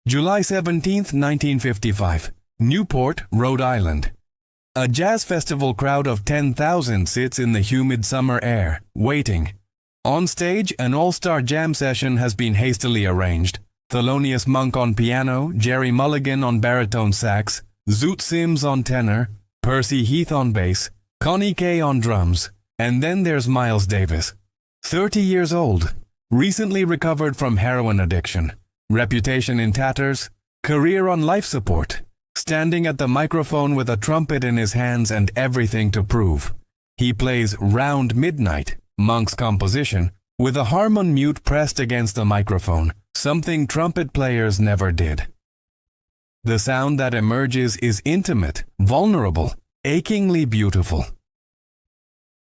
July 17, 1955, Newport, Rhode Island. A jazz festival crowd of 10,000 sits in the humid summer air, waiting. On stage, an all-star jam session has been hastily arranged. Thelonious Monk on piano, Jerry Mulligan on baritone sax, Zoot Sims on tenor, Percy Heath on bass, Connie Kay on drums, and then there's Miles Davis. 30 years old, recently recovered from heroin addiction, reputation in tatters, career on life support, standing at the microphone with a trumpet in his hands and everything to prove. He plays Round Midnight, Monk's composition, with a harmon mute pressed against the microphone, something trumpet players never did. The sound that emerges is intimate, vulnerable, achingly beautiful.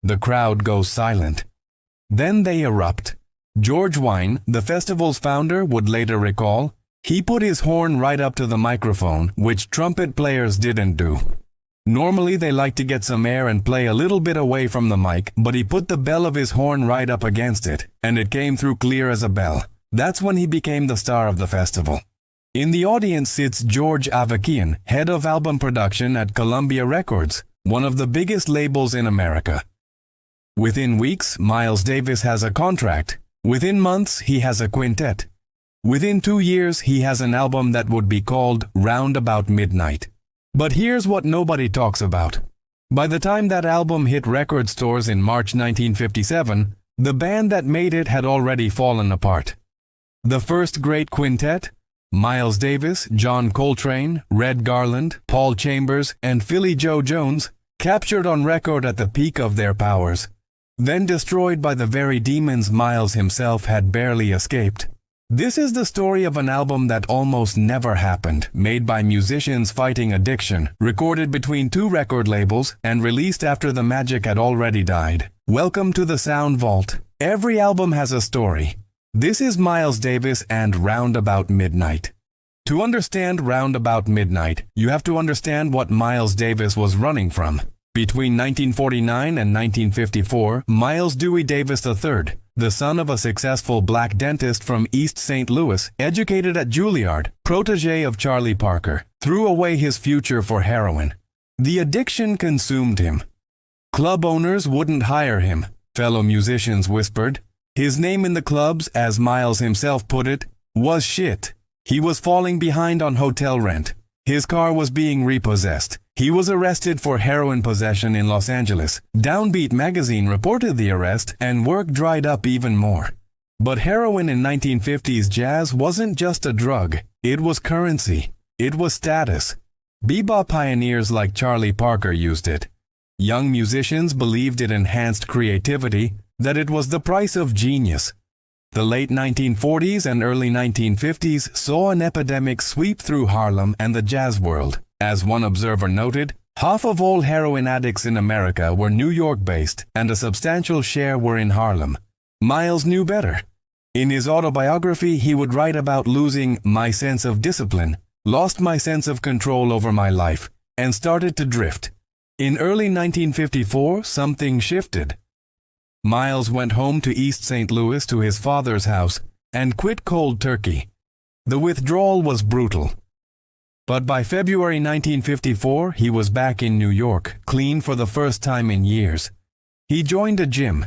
The crowd goes silent. Then they erupt. George Wine, the festival's founder, would later recall, he put his horn right up to the microphone, which trumpet players didn't do. Normally they like to get some air and play a little bit away from the mic, but he put the bell of his horn right up against it, and it came through clear as a bell. That's when he became the star of the festival. In the audience sits George Avakian, head of album production at Columbia Records, one of the biggest labels in America. Within weeks, Miles Davis has a contract. Within months, he has a quintet. Within 2 years, he has an album that would be called Round About Midnight. But here's what nobody talks about. By the time that album hit record stores in March 1957, the band that made it had already fallen apart. The First Great Quintet, Miles Davis, John Coltrane, Red Garland, Paul Chambers, and Philly Joe Jones, captured on record at the peak of their powers, then destroyed by the very demons Miles himself had barely escaped. This is the story of an album that almost never happened, made by musicians fighting addiction, recorded between 2 record labels, and released after the magic had already died. Welcome to the Sound Vault. Every album has a story. This is Miles Davis and Round About Midnight. To understand Round About Midnight, you have to understand what Miles Davis was running from. Between 1949 and 1954, Miles Dewey Davis III, the son of a successful black dentist from East St. Louis, educated at Juilliard, protege of Charlie Parker, threw away his future for heroin. The addiction consumed him. Club owners wouldn't hire him, fellow musicians whispered. His name in the clubs, as Miles himself put it, was shit. He was falling behind on hotel rent. His car was being repossessed. He was arrested for heroin possession in Los Angeles. Downbeat magazine reported the arrest, and work dried up even more. But heroin in 1950s jazz wasn't just a drug. It was currency. It was status. Bebop pioneers like Charlie Parker used it. Young musicians believed it enhanced creativity, that it was the price of genius. The late 1940s and early 1950s saw an epidemic sweep through Harlem and the jazz world. As one observer noted, half of all heroin addicts in America were New York-based, and a substantial share were in Harlem. Miles knew better. In his autobiography, he would write about losing my sense of discipline, lost my sense of control over my life, and started to drift. In early 1954, something shifted. Miles went home to East St. Louis to his father's house and quit cold turkey. The withdrawal was brutal. But by February 1954, he was back in New York, clean for the first time in years. He joined a gym.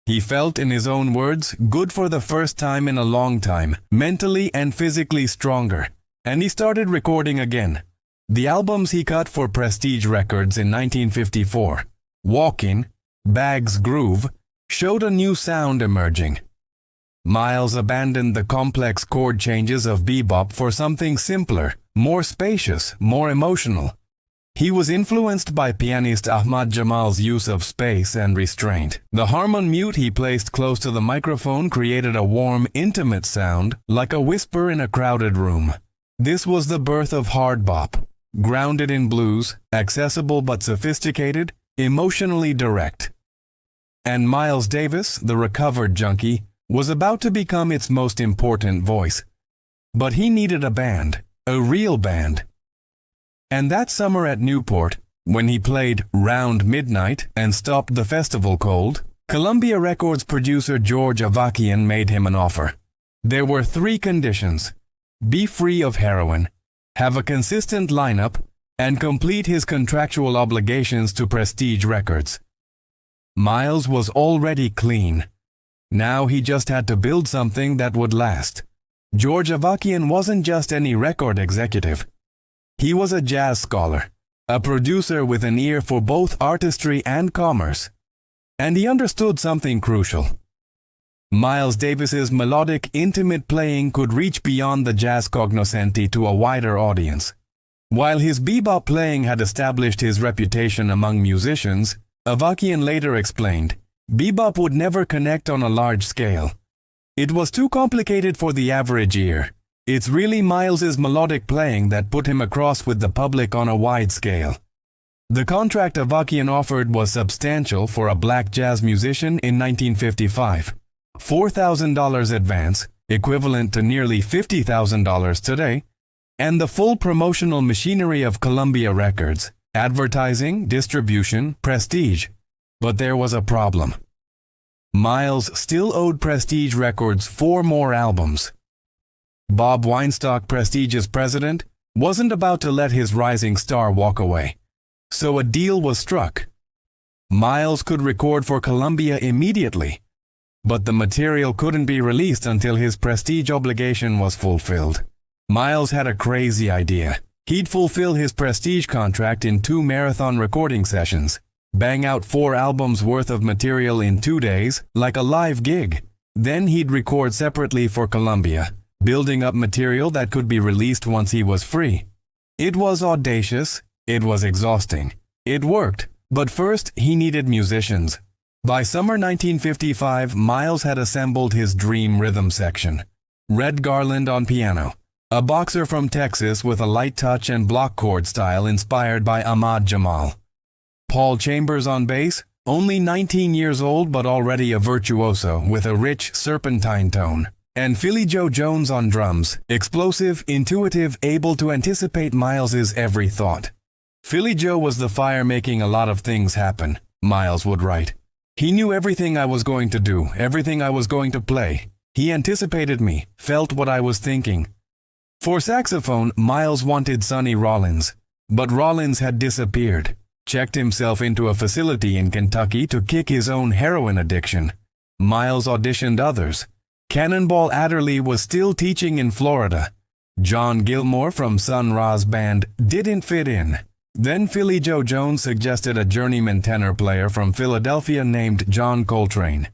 He felt, in his own words, good for the first time in a long time, mentally and physically stronger. And he started recording again. The albums he cut for Prestige Records in 1954, Walkin', Bag's Groove, showed a new sound emerging. Miles abandoned the complex chord changes of bebop for something simpler, more spacious, more emotional. He was influenced by pianist Ahmad Jamal's use of space and restraint. The harmon mute he placed close to the microphone created a warm, intimate sound, like a whisper in a crowded room. This was the birth of hard bop, grounded in blues, accessible but sophisticated, emotionally direct. And Miles Davis, the recovered junkie, was about to become its most important voice. But he needed a band, a real band. And that summer at Newport, when he played Round Midnight and stopped the festival cold, Columbia Records producer George Avakian made him an offer. There were 3 conditions. be free of heroin, have a consistent lineup, and complete his contractual obligations to Prestige Records. Miles was already clean. Now he just had to build something that would last. George Avakian wasn't just any record executive. He was a jazz scholar, a producer with an ear for both artistry and commerce. And he understood something crucial. Miles Davis's melodic, intimate playing could reach beyond the jazz cognoscenti to a wider audience. While his bebop playing had established his reputation among musicians, Avakian later explained, bebop would never connect on a large scale. It was too complicated for the average ear. It's really Miles's melodic playing that put him across with the public on a wide scale. The contract Avakian offered was substantial for a black jazz musician in 1955. $4,000 advance, equivalent to nearly $50,000 today, and the full promotional machinery of Columbia Records, advertising, distribution, prestige. But there was a problem. Miles still owed Prestige Records 4 more albums. Bob Weinstock, Prestige's president, wasn't about to let his rising star walk away. So a deal was struck. Miles could record for Columbia immediately, but the material couldn't be released until his Prestige obligation was fulfilled. Miles had a crazy idea. He'd fulfill his Prestige contract in 2 marathon recording sessions, bang out 4 albums worth of material in 2 days, like a live gig. Then he'd record separately for Columbia, building up material that could be released once he was free. It was audacious, it was exhausting. It worked, but first he needed musicians. By summer 1955, Miles had assembled his dream rhythm section. Red Garland on piano, a boxer from Texas with a light touch and block chord style inspired by Ahmad Jamal. Paul Chambers on bass, only 19 years old but already a virtuoso with a rich serpentine tone. And Philly Joe Jones on drums, explosive, intuitive, able to anticipate Miles's every thought. Philly Joe was the fire making a lot of things happen, Miles would write. He knew everything I was going to do, everything I was going to play. He anticipated me, felt what I was thinking. For saxophone, Miles wanted Sonny Rollins, but Rollins had disappeared, checked himself into a facility in Kentucky to kick his own heroin addiction. Miles auditioned others. Cannonball Adderley was still teaching in Florida. John Gilmore from Sun Ra's band didn't fit in. Then Philly Joe Jones suggested a journeyman tenor player from Philadelphia named John Coltrane.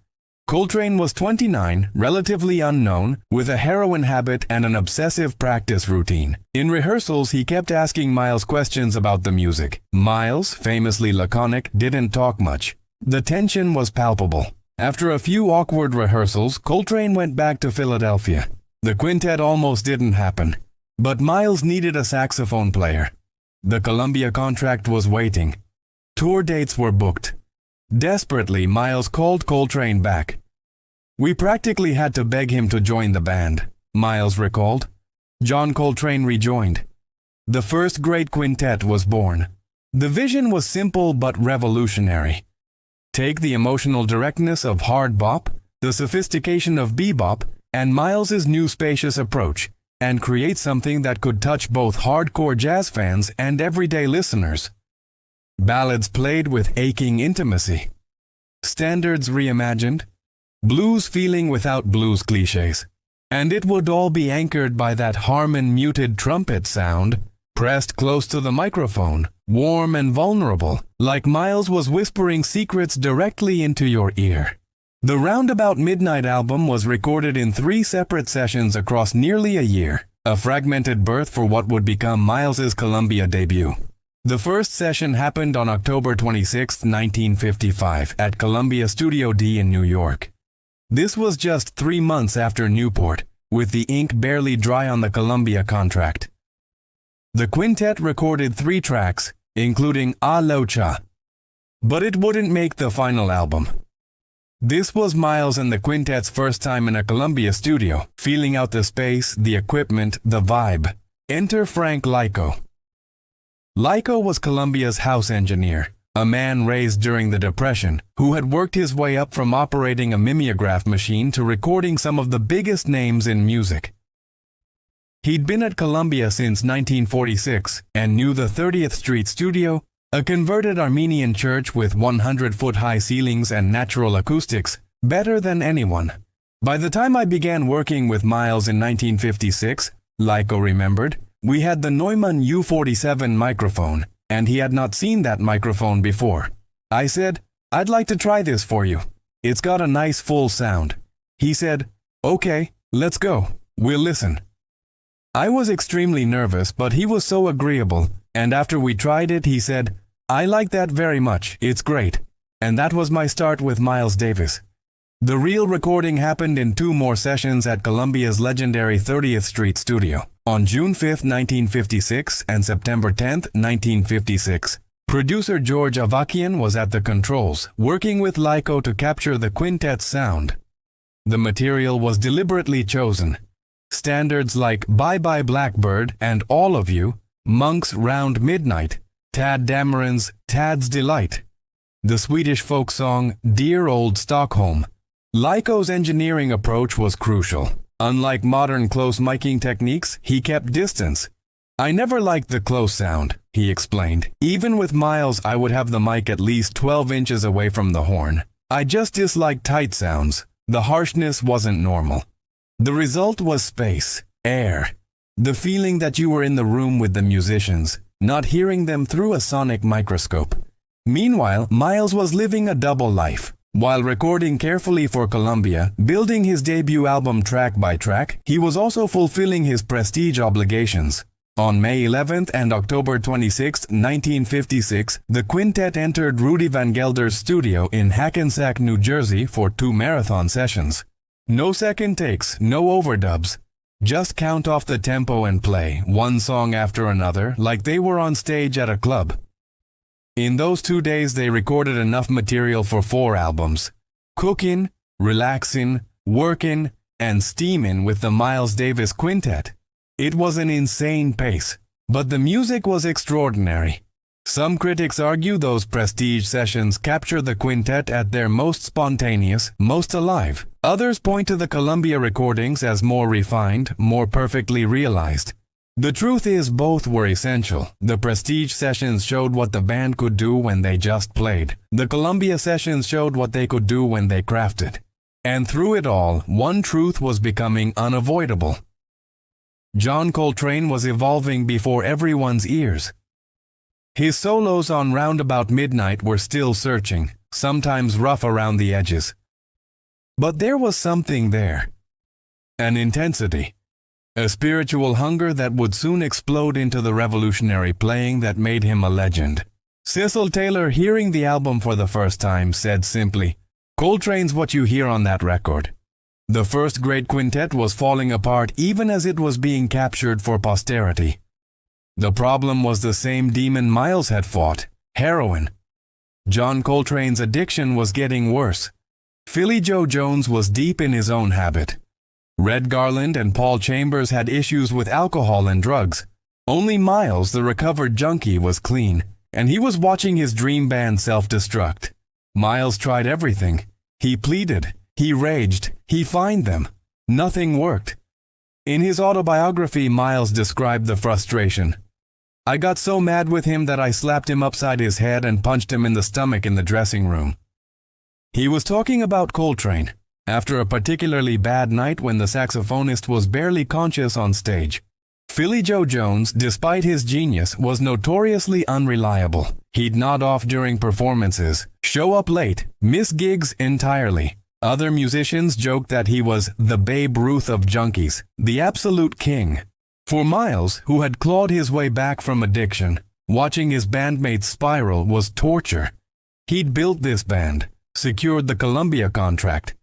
Coltrane was 29, relatively unknown, with a heroin habit and an obsessive practice routine. In rehearsals, he kept asking Miles questions about the music. Miles, famously laconic, didn't talk much. The tension was palpable. After a few awkward rehearsals, Coltrane went back to Philadelphia. The quintet almost didn't happen, but Miles needed a saxophone player. The Columbia contract was waiting. Tour dates were booked. Desperately, Miles called Coltrane back. "We practically had to beg him to join the band," Miles recalled. John Coltrane rejoined. The First Great Quintet was born. The vision was simple but revolutionary. Take the emotional directness of hard bop, the sophistication of bebop, and Miles's new spacious approach, and create something that could touch both hardcore jazz fans and everyday listeners. Ballads played with aching intimacy. Standards reimagined. Blues feeling without blues cliches. And it would all be anchored by that Harmon muted trumpet sound, pressed close to the microphone, warm and vulnerable, like Miles was whispering secrets directly into your ear. The Roundabout Midnight album was recorded in 3 separate sessions across nearly a year, a fragmented birth for what would become Miles's Columbia debut. The first session happened on October 26, 1955, at Columbia Studio D in New York. This was just 3 months after Newport, with the ink barely dry on the Columbia contract. The quintet recorded 3 tracks, including A Locha, but it wouldn't make the final album. This was Miles and the quintet's first time in a Columbia studio, feeling out the space, the equipment, the vibe. Enter Frank Lyko. Lyko was Columbia's house engineer, a man raised during the Depression, who had worked his way up from operating a mimeograph machine to recording some of the biggest names in music. He'd been at Columbia since 1946 and knew the 30th Street studio, a converted Armenian church with 100-foot-high ceilings and natural acoustics, better than anyone. By the time I began working with Miles in 1956, Lyko remembered, we had the Neumann U47 microphone, and he had not seen that microphone before. I said, "I'd like to try this for you. It's got a nice full sound." He said, "Okay, let's go. We'll listen." I was extremely nervous, but he was so agreeable, and after we tried it, he said, "I like that very much, it's great." And that was my start with Miles Davis. The real recording happened in 2 more sessions at Columbia's legendary 30th Street studio, on June 5, 1956 and September 10, 1956. Producer George Avakian was at the controls, working with Lyko to capture the quintet's sound. The material was deliberately chosen. Standards like Bye Bye Blackbird and All of You, Monk's Round Midnight, Tad Dameron's Tad's Delight, the Swedish folk song Dear Old Stockholm. Lyko's engineering approach was crucial. Unlike modern close miking techniques, he kept distance. "I never liked the close sound," he explained. "Even with Miles, I would have the mic at least 12 inches away from the horn. I just disliked tight sounds. The harshness wasn't normal." The result was space, air, the feeling that you were in the room with the musicians, not hearing them through a sonic microscope. Meanwhile, Miles was living a double life. While recording carefully for Columbia, building his debut album track by track, he was also fulfilling his prestige obligations. On May 11th and October 26, 1956, the quintet entered Rudy Van Gelder's studio in Hackensack, New Jersey for 2 marathon sessions. No second takes, no overdubs. Just count off the tempo and play, one song after another, like they were on stage at a club. In those 2 days, they recorded enough material for 4 albums. Cookin', Relaxin', Workin', and Steamin' with the Miles Davis Quintet. It was an insane pace, but the music was extraordinary. Some critics argue those prestige sessions capture the quintet at their most spontaneous, most alive. Others point to the Columbia recordings as more refined, more perfectly realized. The truth is both were essential. The prestige sessions showed what the band could do when they just played. The Columbia sessions showed what they could do when they crafted. And through it all, one truth was becoming unavoidable. John Coltrane was evolving before everyone's ears. His solos on Roundabout Midnight were still searching, sometimes rough around the edges. But there was something there. An intensity. A spiritual hunger that would soon explode into the revolutionary playing that made him a legend. Cecil Taylor, hearing the album for the first time, said simply, "Coltrane's what you hear on that record." The First Great Quintet was falling apart even as it was being captured for posterity. The problem was the same demon Miles had fought, heroin. John Coltrane's addiction was getting worse. Philly Joe Jones was deep in his own habit. Red Garland and Paul Chambers had issues with alcohol and drugs. Only Miles, the recovered junkie, was clean, and he was watching his dream band self-destruct. Miles tried everything. He pleaded, he raged, he fined them. Nothing worked. In his autobiography, Miles described the frustration. "I got so mad with him that I slapped him upside his head and punched him in the stomach in the dressing room." He was talking about Coltrane, after a particularly bad night when the saxophonist was barely conscious on stage. Philly Joe Jones, despite his genius, was notoriously unreliable. He'd nod off during performances, show up late, miss gigs entirely. Other musicians joked that he was the Babe Ruth of junkies, the absolute king. For Miles, who had clawed his way back from addiction, watching his bandmates spiral was torture. He'd built this band, secured the Columbia contract.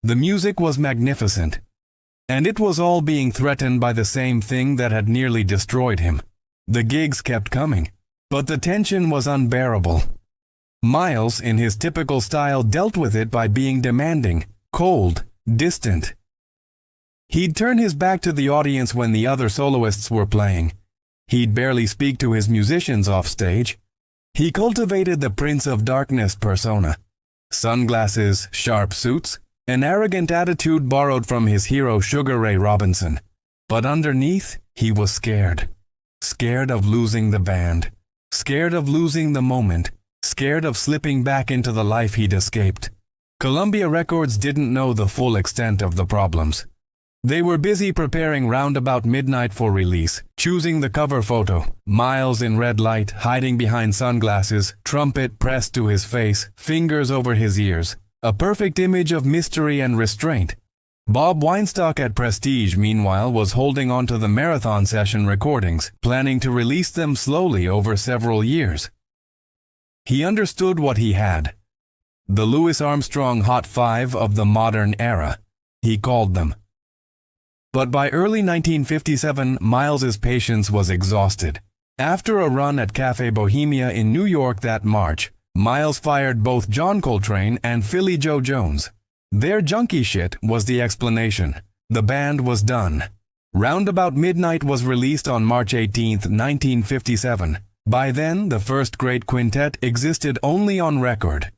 The music was magnificent, and it was all being threatened by the same thing that had nearly destroyed him. The gigs kept coming, but the tension was unbearable. Miles, in his typical style, dealt with it by being demanding, cold, distant. He'd turn his back to the audience when the other soloists were playing. He'd barely speak to his musicians off stage. He cultivated the Prince of Darkness persona. Sunglasses, sharp suits, an arrogant attitude borrowed from his hero Sugar Ray Robinson. But underneath, he was scared. Scared of losing the band. Scared of losing the moment. Scared of slipping back into the life he'd escaped. Columbia Records didn't know the full extent of the problems. They were busy preparing round about midnight for release, choosing the cover photo, Miles in red light, hiding behind sunglasses, trumpet pressed to his face, fingers over his ears. A perfect image of mystery and restraint. Bob Weinstock at Prestige, meanwhile, was holding on to the marathon session recordings, planning to release them slowly over several years. He understood what he had. The Louis Armstrong Hot Five of the modern era, he called them. But by early 1957, Miles's patience was exhausted. After a run at Café Bohemia in New York that March, Miles fired both John Coltrane and Philly Joe Jones. Their junkie shit was the explanation. The band was done. Round About Midnight was released on March 18, 1957. By then, the First Great Quintet existed only on record.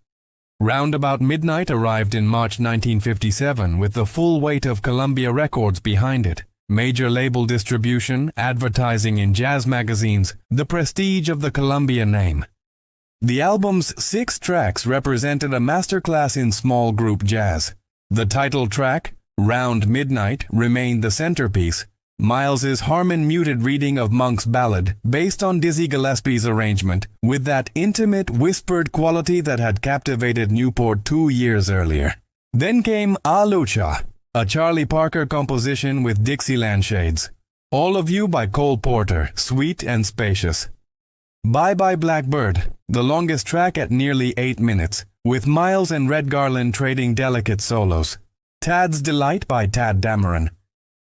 Round About Midnight arrived in March 1957 with the full weight of Columbia Records behind it. Major label distribution, advertising in jazz magazines, the prestige of the Columbia name. The album's 6 tracks represented a masterclass in small group jazz. The title track, Round Midnight, remained the centerpiece. Miles's Harmon-muted reading of Monk's Ballad, based on Dizzy Gillespie's arrangement, with that intimate, whispered quality that had captivated Newport 2 years earlier. Then came A Lucha, a Charlie Parker composition with Dixieland shades. All of You by Cole Porter, sweet and spacious. Bye Bye Blackbird, the longest track at nearly 8 minutes, with Miles and Red Garland trading delicate solos. Tad's Delight by Tad Dameron.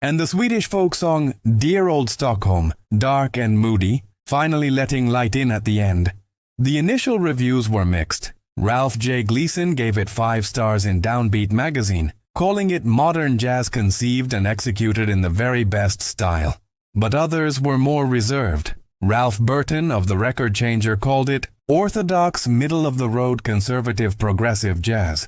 And the Swedish folk song Dear Old Stockholm, dark and moody, finally letting light in at the end. The initial reviews were mixed. Ralph J. Gleason gave it 5 stars in Downbeat magazine, calling it modern jazz conceived and executed in the very best style. But others were more reserved. Ralph Burton of The Record Changer called it orthodox, middle-of-the-road conservative progressive jazz.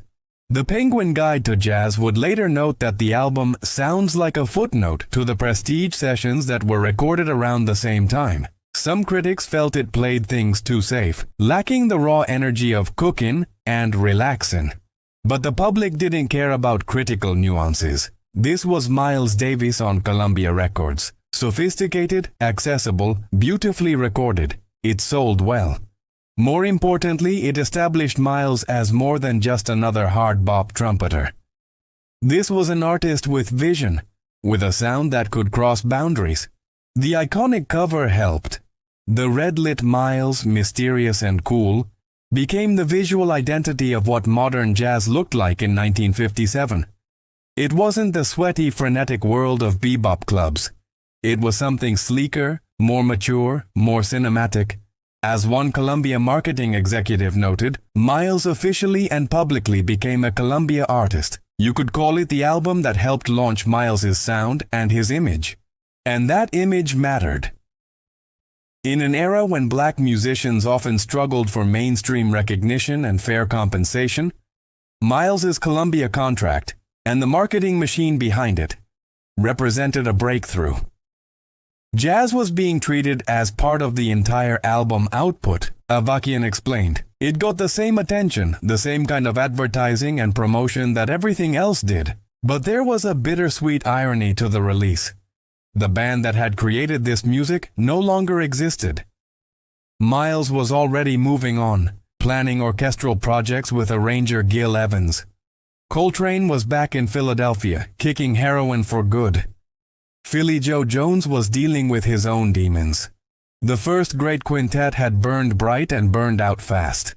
The Penguin Guide to Jazz would later note that the album sounds like a footnote to the Prestige sessions that were recorded around the same time. Some critics felt it played things too safe, lacking the raw energy of cookin' and relaxin'. But the public didn't care about critical nuances. This was Miles Davis on Columbia Records. Sophisticated, accessible, beautifully recorded. It sold well. More importantly, it established Miles as more than just another hard bop trumpeter. This was an artist with vision, with a sound that could cross boundaries. The iconic cover helped. The red-lit Miles, mysterious and cool, became the visual identity of what modern jazz looked like in 1957. It wasn't the sweaty, frenetic world of bebop clubs. It was something sleeker, more mature, more cinematic. As one Columbia marketing executive noted, Miles officially and publicly became a Columbia artist. You could call it the album that helped launch Miles's sound and his image. And that image mattered. In an era when black musicians often struggled for mainstream recognition and fair compensation, Miles's Columbia contract, and the marketing machine behind it, represented a breakthrough. Jazz was being treated as part of the entire album output, Avakian explained. It got the same attention, the same kind of advertising and promotion that everything else did. But there was a bittersweet irony to the release. The band that had created this music no longer existed. Miles was already moving on, planning orchestral projects with arranger Gil Evans. Coltrane was back in Philadelphia, kicking heroin for good. Philly Joe Jones was dealing with his own demons. The First Great Quintet had burned bright and burned out fast.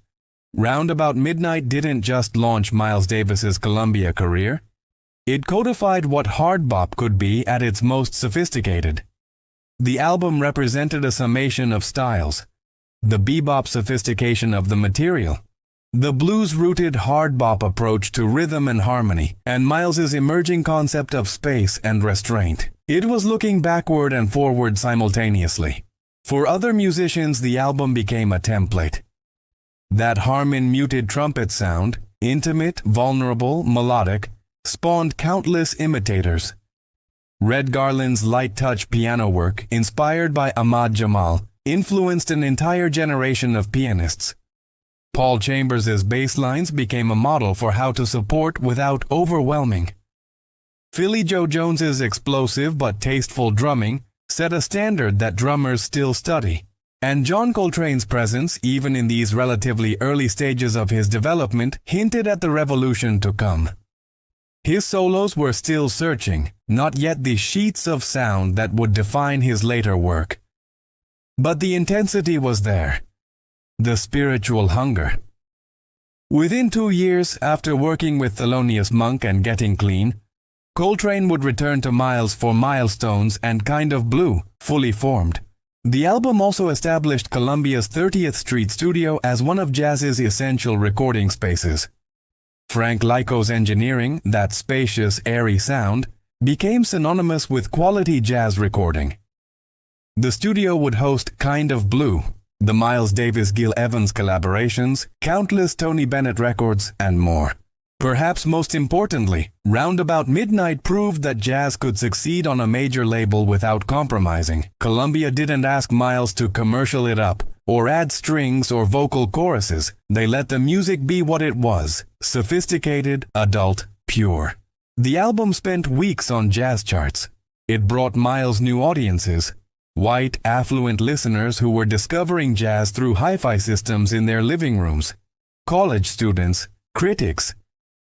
Round About Midnight didn't just launch Miles Davis's Columbia career. It codified what hard bop could be at its most sophisticated. The album represented a summation of styles. The bebop sophistication of the material. The blues-rooted hard bop approach to rhythm and harmony, and Miles's emerging concept of space and restraint. It was looking backward and forward simultaneously. For other musicians, the album became a template. That Harmon-muted trumpet sound, intimate, vulnerable, melodic, spawned countless imitators. Red Garland's light-touch piano work, inspired by Ahmad Jamal, influenced an entire generation of pianists. Paul Chambers's bass lines became a model for how to support without overwhelming. Philly Joe Jones's explosive but tasteful drumming set a standard that drummers still study. And John Coltrane's presence, even in these relatively early stages of his development, hinted at the revolution to come. His solos were still searching, not yet the sheets of sound that would define his later work. But the intensity was there. The spiritual hunger. Within 2 years after working with Thelonious Monk and Getting Clean, Coltrane would return to Miles for Milestones and Kind of Blue, fully formed. The album also established Columbia's 30th Street studio as one of jazz's essential recording spaces. Frank Lyco's engineering, that spacious, airy sound, became synonymous with quality jazz recording. The studio would host Kind of Blue, the Miles Davis-Gil Evans collaborations, countless Tony Bennett records, and more. Perhaps most importantly, Roundabout Midnight proved that jazz could succeed on a major label without compromising. Columbia didn't ask Miles to commercial it up, or add strings or vocal choruses. They let the music be what it was: sophisticated, adult, pure. The album spent weeks on jazz charts. It brought Miles new audiences, white, affluent listeners who were discovering jazz through hi-fi systems in their living rooms, college students, critics,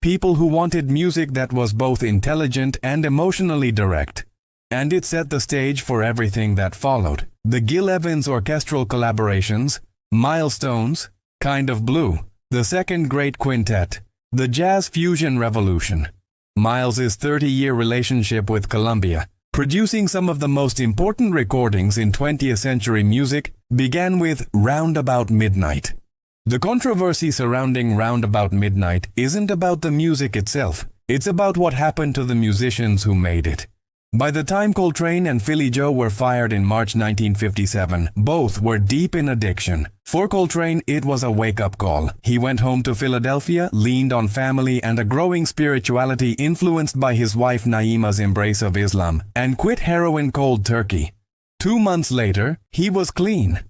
people who wanted music that was both intelligent and emotionally direct. And it set the stage for everything that followed. The Gil Evans orchestral collaborations, Milestones, Kind of Blue, the Second Great Quintet, the Jazz Fusion Revolution. Miles's 30-year relationship with Columbia, producing some of the most important recordings in 20th century music, began with Roundabout Midnight. The controversy surrounding Roundabout Midnight isn't about the music itself, it's about what happened to the musicians who made it. By the time Coltrane and Philly Joe were fired in March 1957, both were deep in addiction. For Coltrane, it was a wake-up call. He went home to Philadelphia, leaned on family and a growing spirituality influenced by his wife Naima's embrace of Islam, and quit heroin cold turkey. 2 months later, he was clean.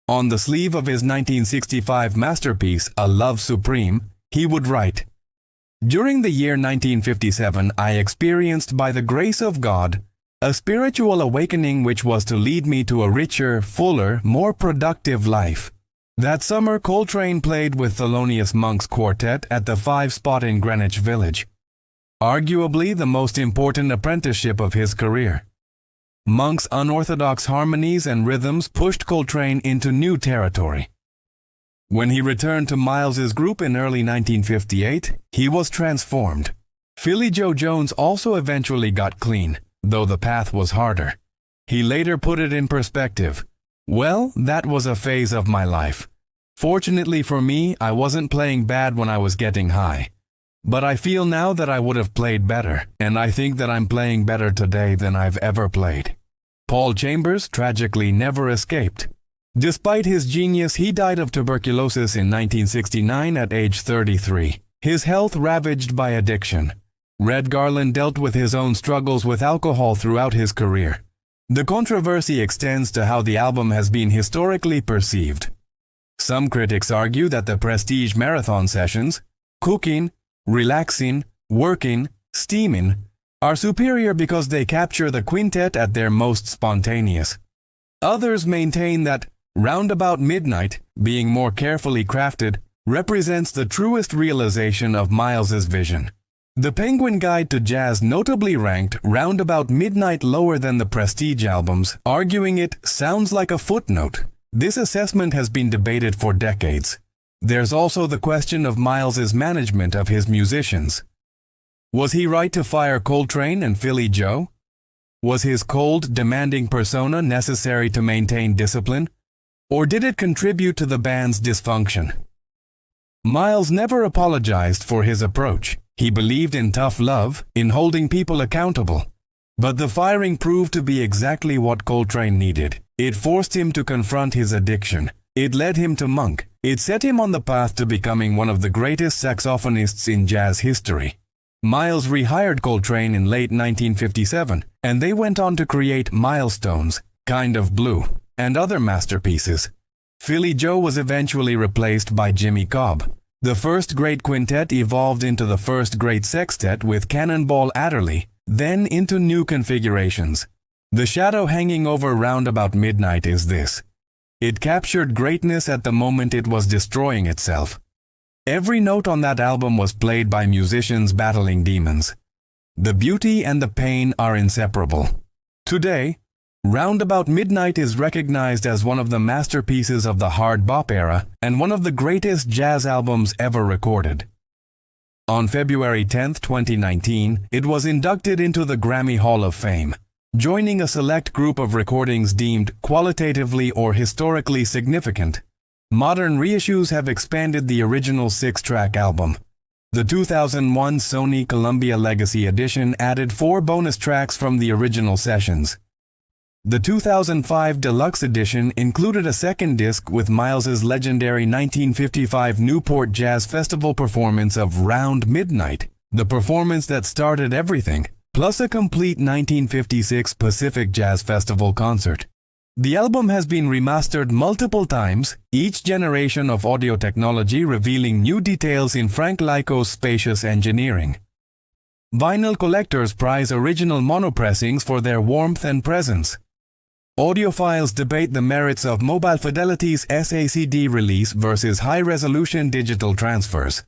On the sleeve of his 1965 masterpiece, A Love Supreme, he would write, "During the year 1957, I experienced, by the grace of God, a spiritual awakening which was to lead me to a richer, fuller, more productive life." That summer, Coltrane played with Thelonious Monk's quartet at the 5-spot in Greenwich Village, arguably the most important apprenticeship of his career. Monk's unorthodox harmonies and rhythms pushed Coltrane into new territory. When he returned to Miles's group in early 1958, he was transformed. Philly Joe Jones also eventually got clean, though the path was harder. He later put it in perspective. "Well, that was a phase of my life. Fortunately for me, I wasn't playing bad when I was getting high. But I feel now that I would have played better, and I think that I'm playing better today than I've ever played." Paul Chambers tragically never escaped. Despite his genius, he died of tuberculosis in 1969 at age 33, his health ravaged by addiction. Red Garland dealt with his own struggles with alcohol throughout his career. The controversy extends to how the album has been historically perceived. Some critics argue that the Prestige marathon sessions, cooking, relaxing, working, steaming, are superior because they capture the quintet at their most spontaneous. Others maintain that Roundabout Midnight, being more carefully crafted, represents the truest realization of Miles's vision. The Penguin Guide to Jazz notably ranked Roundabout Midnight lower than the Prestige albums, arguing it sounds like a footnote. This assessment has been debated for decades. There's also the question of Miles's management of his musicians. Was he right to fire Coltrane and Philly Joe? Was his cold, demanding persona necessary to maintain discipline? Or did it contribute to the band's dysfunction? Miles never apologized for his approach. He believed in tough love, in holding people accountable. But the firing proved to be exactly what Coltrane needed. It forced him to confront his addiction. It led him to Monk. It set him on the path to becoming one of the greatest saxophonists in jazz history. Miles rehired Coltrane in late 1957, and they went on to create Milestones, Kind of Blue, and other masterpieces. Philly Joe was eventually replaced by Jimmy Cobb. The First Great Quintet evolved into the First Great Sextet with Cannonball Adderley, then into new configurations. The shadow hanging over Round About Midnight is this. It captured greatness at the moment it was destroying itself. Every note on that album was played by musicians battling demons. The beauty and the pain are inseparable. Today, Round About Midnight is recognized as one of the masterpieces of the hard bop era and one of the greatest jazz albums ever recorded. On February 10, 2019, it was inducted into the Grammy Hall of Fame, joining a select group of recordings deemed qualitatively or historically significant. Modern reissues have expanded the original 6-track album. The 2001 Sony Columbia Legacy Edition added 4 bonus tracks from the original sessions. The 2005 Deluxe Edition included a second disc with Miles's legendary 1955 Newport Jazz Festival performance of Round Midnight, the performance that started everything, plus a complete 1956 Pacific Jazz Festival concert. The album has been remastered multiple times, each generation of audio technology revealing new details in Frank Lyko's spacious engineering. Vinyl collectors prize original monopressings for their warmth and presence. Audiophiles debate the merits of Mobile Fidelity's SACD release versus high-resolution digital transfers.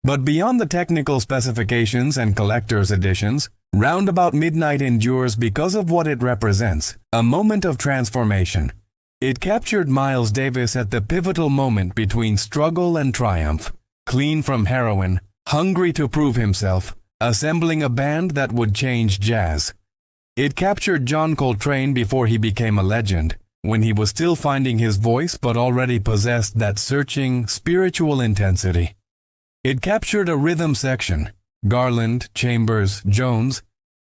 But beyond the technical specifications and collector's editions, Round About Midnight endures because of what it represents, a moment of transformation. It captured Miles Davis at the pivotal moment between struggle and triumph, clean from heroin, hungry to prove himself, assembling a band that would change jazz. It captured John Coltrane before he became a legend, when he was still finding his voice but already possessed that searching, spiritual intensity. It captured a rhythm section, Garland, Chambers, Jones,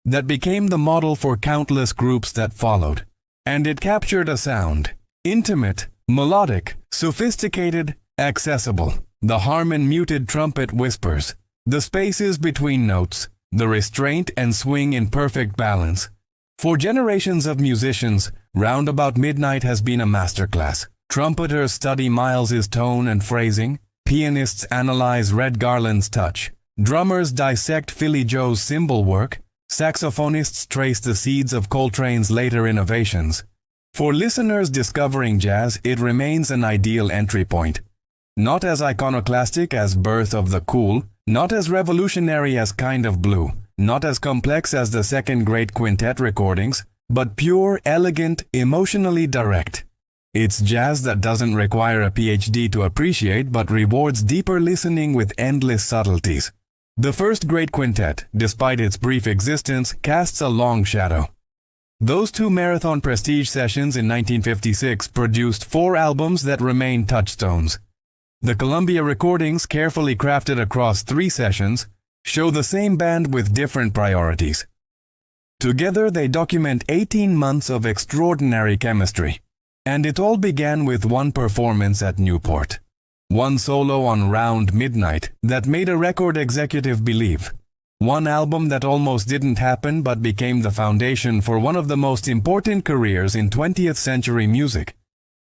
that became the model for countless groups that followed. And it captured a sound, intimate, melodic, sophisticated, accessible. The Harmon muted trumpet whispers, the spaces between notes, the restraint and swing in perfect balance. For generations of musicians, Round About Midnight has been a masterclass. Trumpeters study Miles's tone and phrasing, pianists analyze Red Garland's touch, drummers dissect Philly Joe's cymbal work, saxophonists trace the seeds of Coltrane's later innovations. For listeners discovering jazz, it remains an ideal entry point. Not as iconoclastic as Birth of the Cool, not as revolutionary as Kind of Blue, not as complex as the Second Great Quintet recordings, but pure, elegant, emotionally direct. It's jazz that doesn't require a PhD to appreciate but rewards deeper listening with endless subtleties. The First Great Quintet, despite its brief existence, casts a long shadow. Those 2 marathon prestige sessions in 1956 produced 4 albums that remain touchstones. The Columbia recordings, carefully crafted across 3 sessions, show the same band with different priorities. Together they document 18 months of extraordinary chemistry. And it all began with one performance at Newport. One solo on Round Midnight that made a record executive believe. One album that almost didn't happen but became the foundation for one of the most important careers in 20th century music.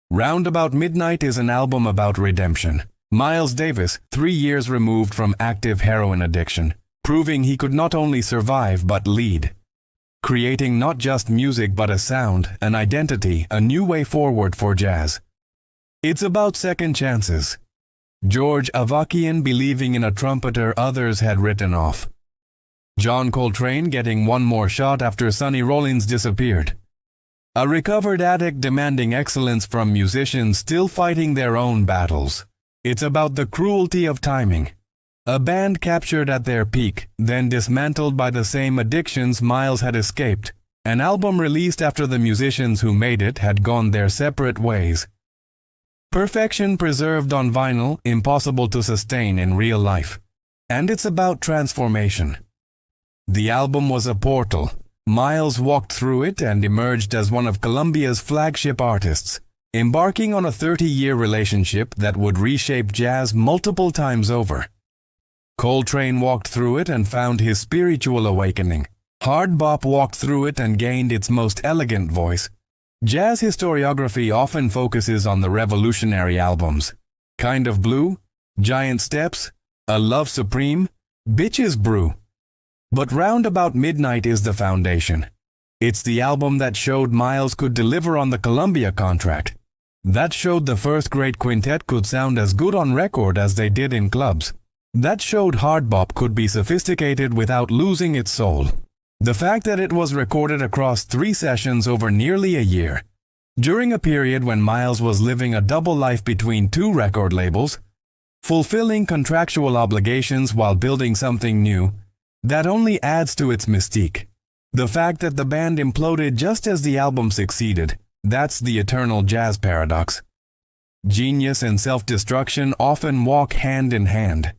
Round About Midnight is an album about redemption. Miles Davis, 3 years removed from active heroin addiction, proving he could not only survive but lead. Creating not just music but a sound, an identity, a new way forward for jazz. It's about second chances. George Avakian believing in a trumpeter others had written off. John Coltrane getting one more shot after Sonny Rollins disappeared. A recovered addict demanding excellence from musicians still fighting their own battles. It's about the cruelty of timing. A band captured at their peak, then dismantled by the same addictions Miles had escaped. An album released after the musicians who made it had gone their separate ways. Perfection preserved on vinyl, impossible to sustain in real life. And it's about transformation. The album was a portal. Miles walked through it and emerged as one of Columbia's flagship artists, embarking on a 30-year relationship that would reshape jazz multiple times over. Coltrane walked through it and found his spiritual awakening. Hard bop walked through it and gained its most elegant voice. Jazz historiography often focuses on the revolutionary albums. Kind of Blue, Giant Steps, A Love Supreme, Bitches Brew. But Round About Midnight is the foundation. It's the album that showed Miles could deliver on the Columbia contract. That showed the First Great Quintet could sound as good on record as they did in clubs. That showed hard bop could be sophisticated without losing its soul. The fact that it was recorded across 3 sessions over nearly a year, during a period when Miles was living a double life between 2 record labels, fulfilling contractual obligations while building something new, that only adds to its mystique. The fact that the band imploded just as the album succeeded, that's the eternal jazz paradox. Genius and self-destruction often walk hand in hand.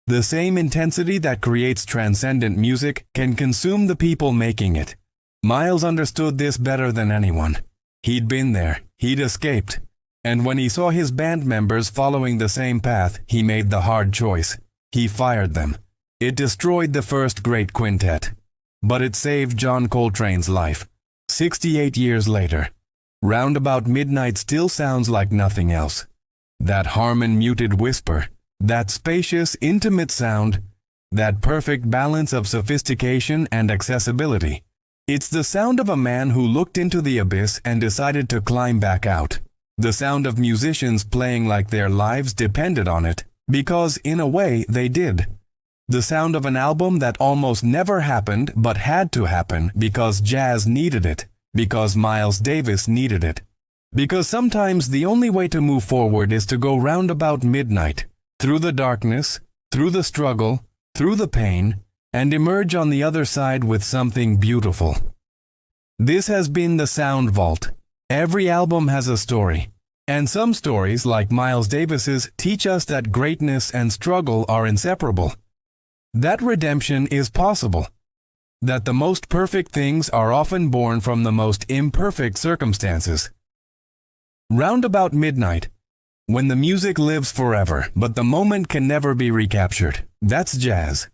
The same intensity that creates transcendent music can consume the people making it. Miles understood this better than anyone. He'd been there, he'd escaped, and when he saw his band members following the same path, he made the hard choice. He fired them. It destroyed the First Great Quintet. But it saved John Coltrane's life. 68 years later, Round About Midnight still sounds like nothing else. That Harmon-muted whisper, that spacious, intimate sound, that perfect balance of sophistication and accessibility. It's the sound of a man who looked into the abyss and decided to climb back out. The sound of musicians playing like their lives depended on it, because in a way they did. The sound of an album that almost never happened but had to happen because jazz needed it, because Miles Davis needed it. Because sometimes the only way to move forward is to go round about midnight, through the darkness, through the struggle, through the pain, and emerge on the other side with something beautiful. This has been the Sound Vault. Every album has a story, and some stories, like Miles Davis's, teach us that greatness and struggle are inseparable. That redemption is possible. That the most perfect things are often born from the most imperfect circumstances. Round About Midnight. When the music lives forever, but the moment can never be recaptured. That's jazz.